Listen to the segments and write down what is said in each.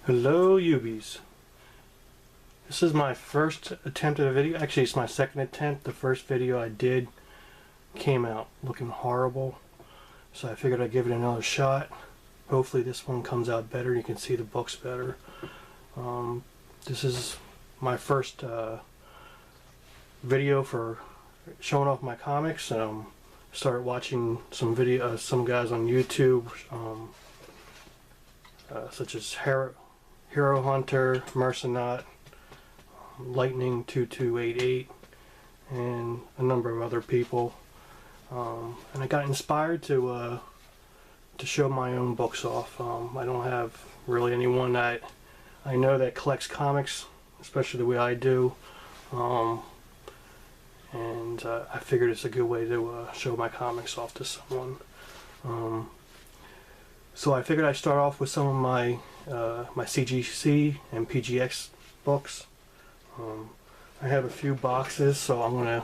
Hello Ubies. This is my first attempt at a video. Actually, it's my second attempt. The first video I did came out looking horrible, so I figured I'd give it another shot. Hopefully this one comes out better. You can see the books better. This is my first video for showing off my comics. Started watching some guys on YouTube, such as Hero Hunter, Mercenaut, Lightning 2288, and a number of other people. And I got inspired to show my own books off. I don't have really anyone that I know that collects comics, especially the way I do. And I figured it's a good way to show my comics off to someone. So I figured I'd start off with some of my CGC and PGX books. I have a few boxes, so I'm gonna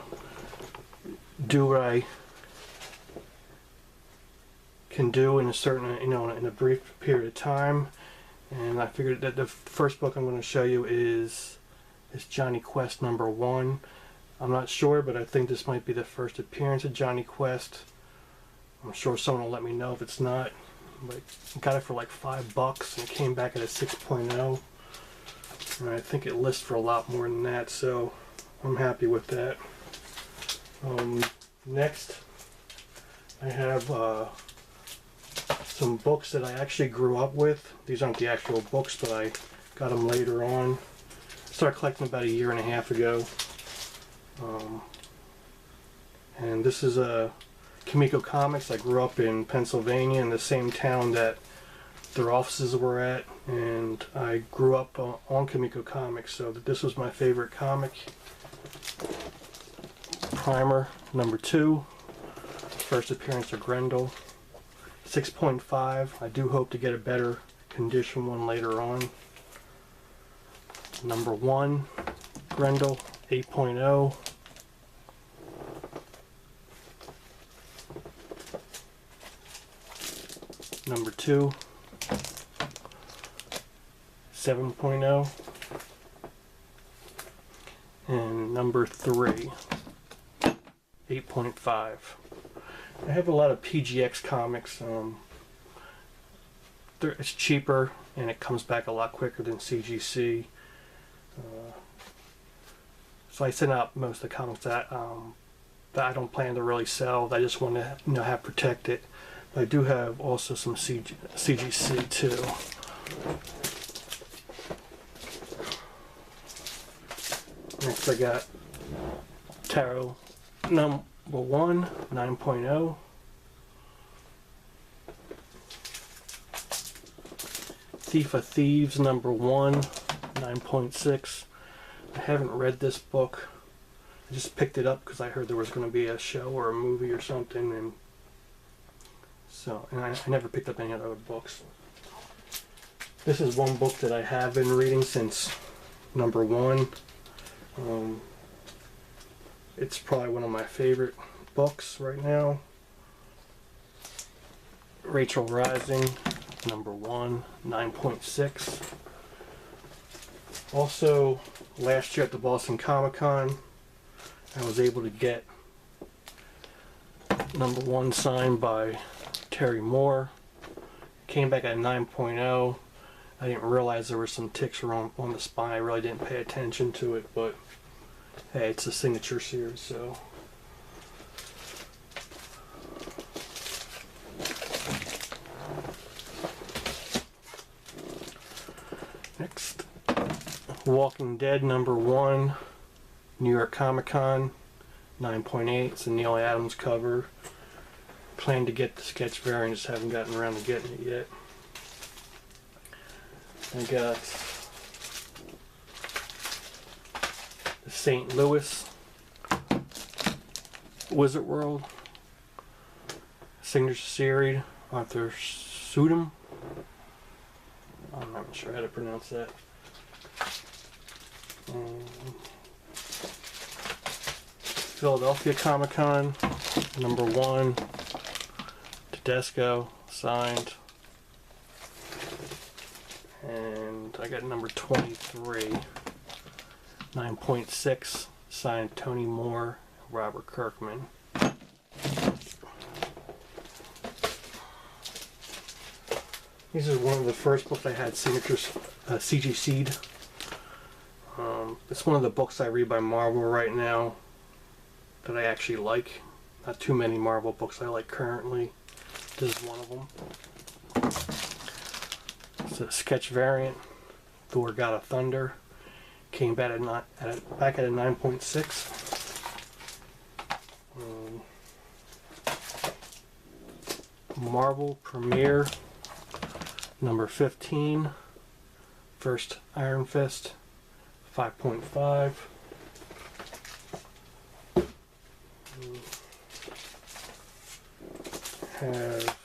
do what I can do in a certain, in a brief period of time. And I figured that the first book I'm going to show you is Johnny Quest #1. I'm not sure, but I think this might be the first appearance of Johnny Quest. I'm sure someone will let me know if it's not. But I got it for like $5 and it came back at a 6.0. And I think it lists for a lot more than that, so I'm happy with that. Next, I have some books that I actually grew up with. These aren't the actual books, but I got them later on. I started collecting about 1.5 years ago. And this is Comic Comics. I grew up in Pennsylvania, in the same town that their offices were at, and I grew up on Comic Comics, so this was my favorite comic. Primer #2, first appearance of Grendel, 6.5. I do hope to get a better condition one later on. #1, Grendel, 8.0. #2, 7.0, and #3, 8.5. I have a lot of PGX comics. It's cheaper and it comes back a lot quicker than CGC. So I send out most of the comics that I don't plan to really sell. I just want to have protected. I do have also some CGC too. Next I got Tarot #1, 9.0. Thief of Thieves #1, 9.6. I haven't read this book. I just picked it up because I heard there was going to be a show or a movie or something, and I never picked up any other books. This is one book that I have been reading since #1. It's probably one of my favorite books right now. Rachel Rising #1, 9.6. Also, last year at the Boston Comic Con, I was able to get #1 signed by Terry Moore. Came back at 9.0. I didn't realize there were some ticks on the spine. I really didn't pay attention to it, but hey, it's a signature series, so. Next, Walking Dead #1, New York Comic Con, 9.8. It's a Neil Adams cover. Plan to get the sketch variant, just haven't gotten around to getting it yet. I got the St. Louis Wizard World signature series, Arthur Sudum. I'm not sure how to pronounce that. Philadelphia Comic Con #1, Tedesco signed. And I got number 23, 9.6, signed Tony Moore, Robert Kirkman. These are one of the first books I had signatures CGC'd. It's one of the books I read by Marvel right now that I actually like. Not too many Marvel books I like currently. This is one of them. It's a sketch variant. Thor: God of Thunder. Came back at a 9.6. Marvel Premiere number 15. First Iron Fist. 5.5. Have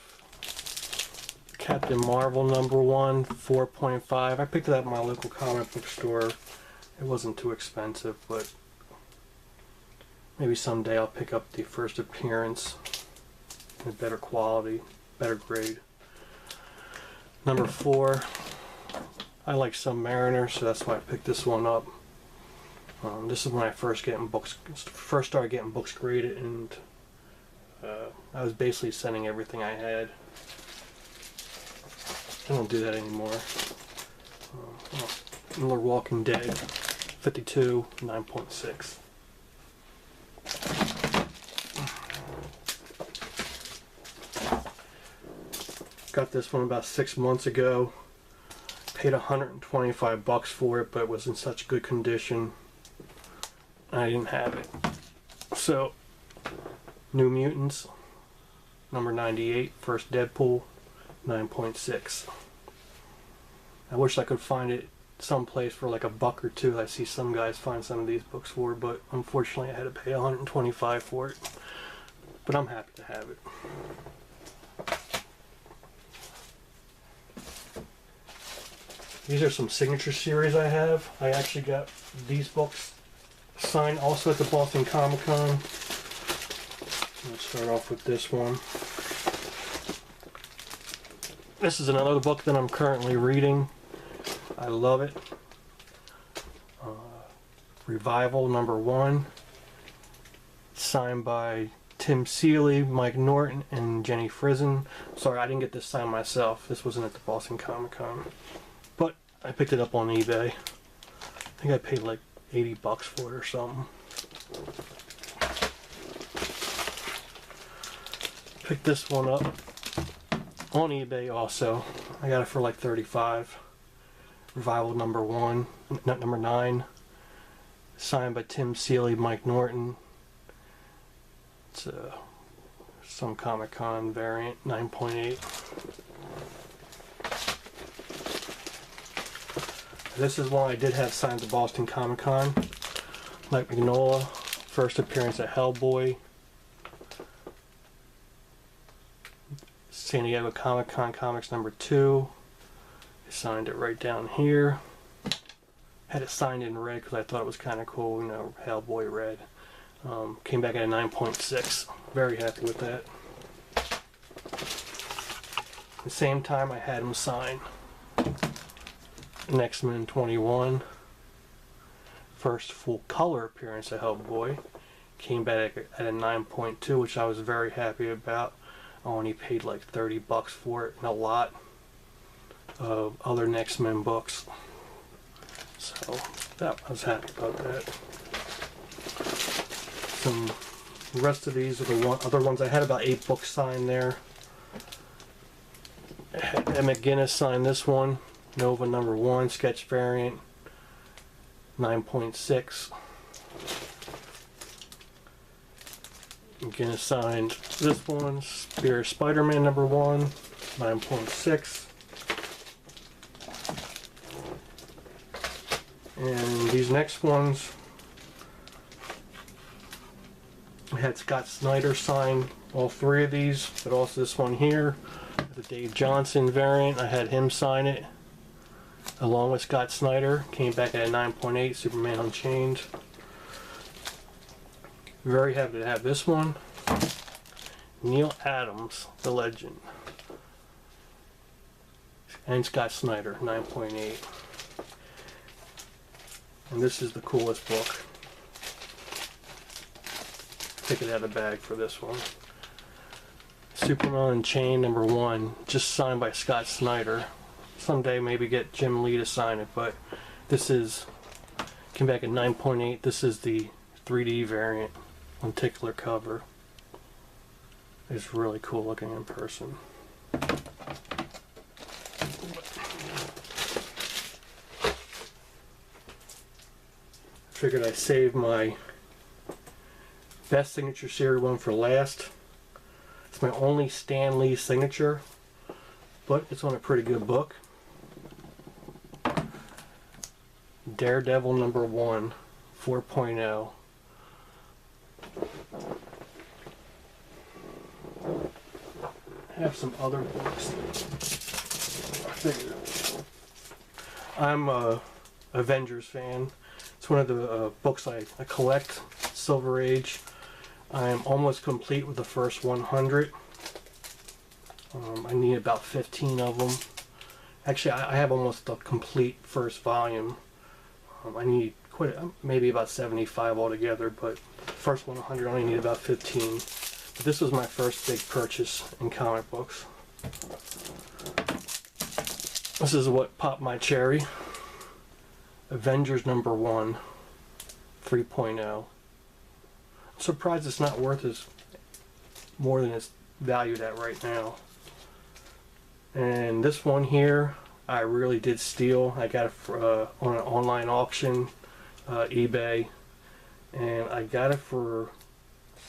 Captain Marvel number 1, 4.5. I picked it up at my local comic book store. It wasn't too expensive, but maybe someday I'll pick up the first appearance in better quality, better grade. Number 4. I like Submariner, so that's why I picked this one up. This is when I first started getting books graded, and I was basically sending everything I had. I don't do that anymore. Lord Walking Dead, 52, 9.6. Got this one about 6 months ago. Paid $125 for it, but it was in such good condition I didn't have it. So, New Mutants, number 98, first Deadpool, 9.6. I wish I could find it someplace for like $1 or $2. I see some guys find some of these books for, but unfortunately I had to pay $125 for it. But I'm happy to have it. These are some signature series I have. I actually got these books signed also at the Boston Comic Con. Let's start off with this one. This is another book that I'm currently reading. I love it. Revival number 1. Signed by Tim Seeley, Mike Norton, and Jenny Frison. Sorry, I didn't get this signed myself. This wasn't at the Boston Comic Con. But I picked it up on eBay. I think I paid like $80 for it or something. Picked this one up on eBay also. I got it for like $35. Revival number 1, number 9. Signed by Tim Seeley, Mike Norton. It's some Comic Con variant, 9.8. This is one I did have signed at the Boston Comic Con. Mike Mignola, first appearance at Hellboy. San Diego Comic Con Comics number 2. I signed it right down here. Had it signed in red because I thought it was kind of cool, you know, Hellboy red. Came back at a 9.6. Very happy with that. At the same time, I had him sign X-Men 21. First full color appearance at Hellboy. Came back at a 9.2, which I was very happy about. I only paid like $30 for it, and a lot of other X-Men books. So I was happy about that. The rest of these are the other ones. I had about 8 books signed there. I had Ed McGuinness sign this one. Nova number 1, sketch variant, 9.6. McGuinness signed this one, Spirit Spider-Man number 1, 9.6. And these next ones, I had Scott Snyder sign all 3 of these, but also this one here, the Dave Johnson variant. I had him sign it along with Scott Snyder. Came back at a 9.8, Superman Unchained. Very happy to have this one. Neil Adams, the legend. and Scott Snyder, 9.8. And this is the coolest book. Take it out of the bag for this one. Superman Unchained #1, just signed by Scott Snyder. Someday maybe get Jim Lee to sign it, but this is, came back at 9.8. This is the 3D variant, lenticular cover. It's really cool looking in person. Figured I'd save my best signature series one for last. It's my only Stan Lee signature, but it's on a pretty good book. Daredevil #1, 4.0. I have some other books. I figured I'm a Avengers fan. It's one of the books I collect, Silver Age. I'm almost complete with the first 100. I need about 15 of them. Actually, I have almost the complete first volume. I need maybe about 75 altogether, but first 100 I only need about 15. But this was my first big purchase in comic books. This is what popped my cherry. Avengers #1, 3.0. I'm surprised it's not worth more than it's valued at right now. And this one here, I really did steal. I got it for, on an online auction, eBay, and I got it for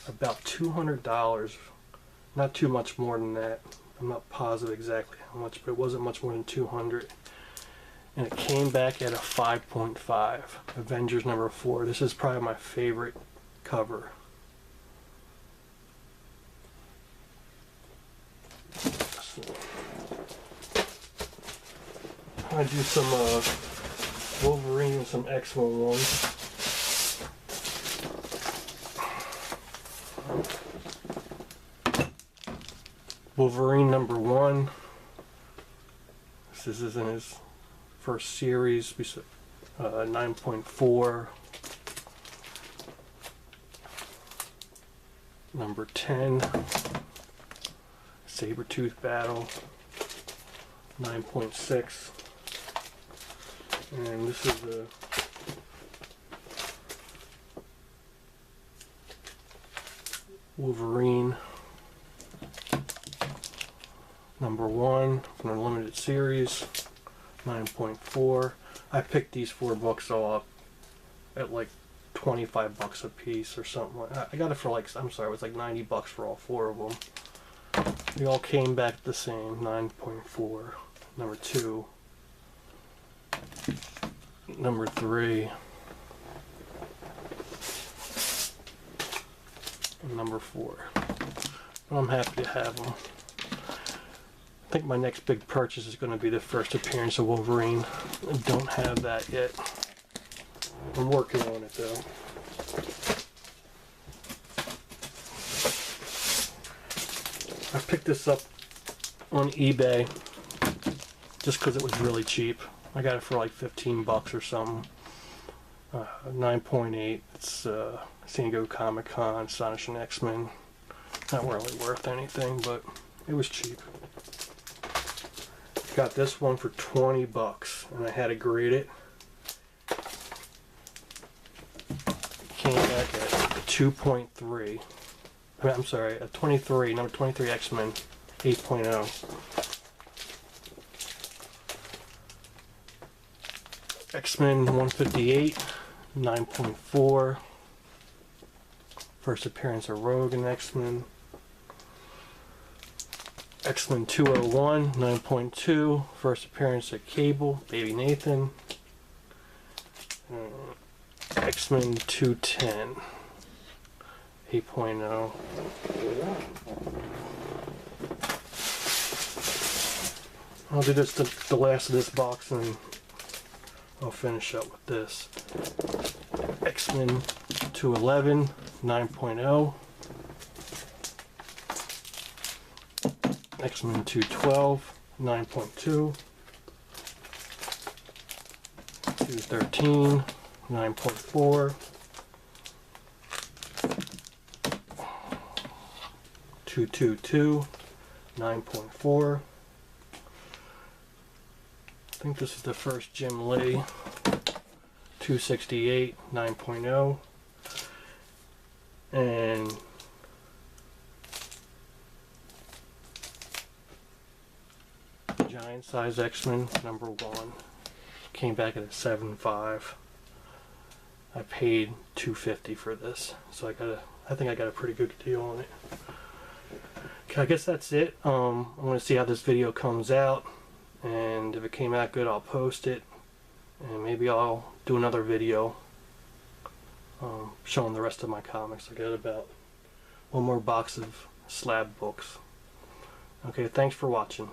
about $200. Not too much more than that. I'm not positive exactly how much, but it wasn't much more than 200. And it came back at a 5.5. Avengers #4. This is probably my favorite cover. I do some Wolverine and some X-Men ones. Wolverine #1. This is in his first series, 9.4. #10, Sabretooth Battle, 9.6. And this is the Wolverine #1 from the limited series, 9.4. I picked these 4 books all up at like $25 a piece or something. I got it for like, I'm sorry, it was like $90 for all 4 of them. They all came back the same, 9.4. #2. #3. And #4. But I'm happy to have them. I think my next big purchase is going to be the first appearance of Wolverine. I don't have that yet. I'm working on it though. I picked this up on eBay just because it was really cheap. I got it for like $15 or something. 9.8. It's San Diego Comic-Con, Astonishing X-Men. Not really worth anything, but it was cheap. Got this one for $20 and I had to grade it. Came back at 2.3. I'm sorry, a 23, number 23 X-Men, 8.0. X-Men 158, 9.4. First appearance of Rogue in X-Men. X-Men 201, 9.2. First appearance of Cable, Baby Nathan. X-Men 210, 8.0. I'll do this the last of this box and I'll finish up with this. X-Men 211, 9.0. X-Men 212, 9.2. 213, 9.4, 222, 9.4. I think this is the first Jim Lee. 268, 9.0. And Giant Size X-Men number 1 came back at a 7.5. I paid $250 for this, so I think I got a pretty good deal on it. Okay, I guess that's it. I'm going to see how this video comes out, and if it came out good, I'll post it, and maybe I'll do another video showing the rest of my comics. I got about one more box of slab books. Okay, thanks for watching.